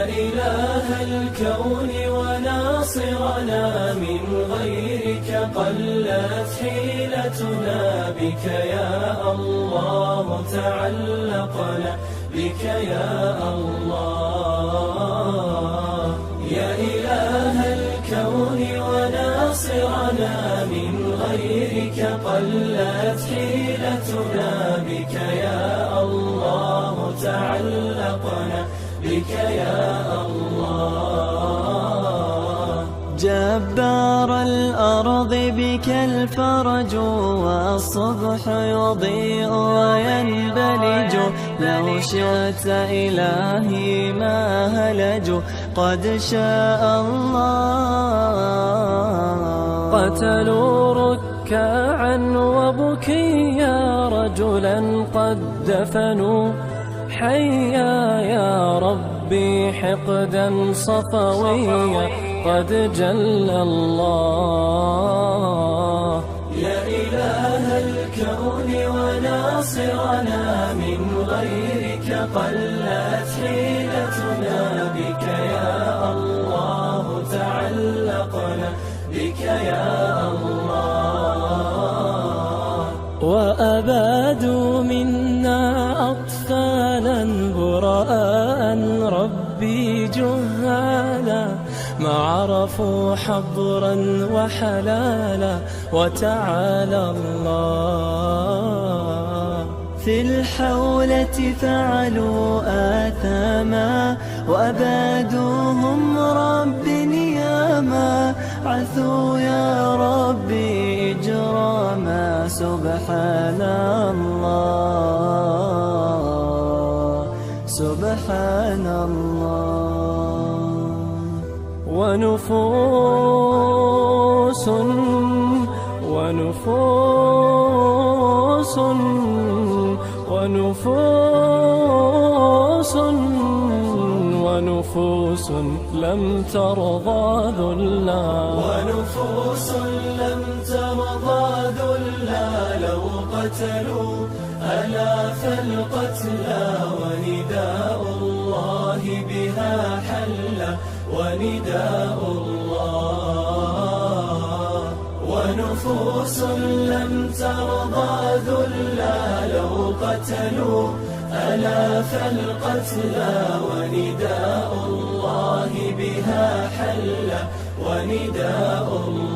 إله الكون وناصرنا من غيرك قلت حيلتنا بك يا الله تعلقنا بك يا الله يا إله الكون وناصرنا من غيرك قلت حيلتنا بك يا الله تعلقنا بك يا الله جبار الأرض بك الفرج والصبح يضيء وينبلج لو شئت إلهي ما هلجوا قد شاء الله قتلوا ركاعا وبكيا رجلا قد دفنوا حيا يا ربي حقدا صفويا قد جل الله يا إله الكون وناصرنا من غيرك قلت حيلتنا بك يا الله تعلقنا بك يا الله وأبادوا منا أطفالا براء ربي جهالا ما عرفوا حظرا وحلالا وتعالى الله في الحولة فعلوا آثاما وأبادوهم رب نياما عثوا يا ربي إجراما سبحان الله سبحان الله ونفوس ونفوس ونفوس ونفوس لم ترضى ذلا ونفوس لم ترضى ذلا لو قتلوا آلاف القتلى ونداء الله بها حل ونداء الله ونفوس لم ترضى ذلا لو قتلوا آلاف القتلى ونداء الله بها حل ونداء الله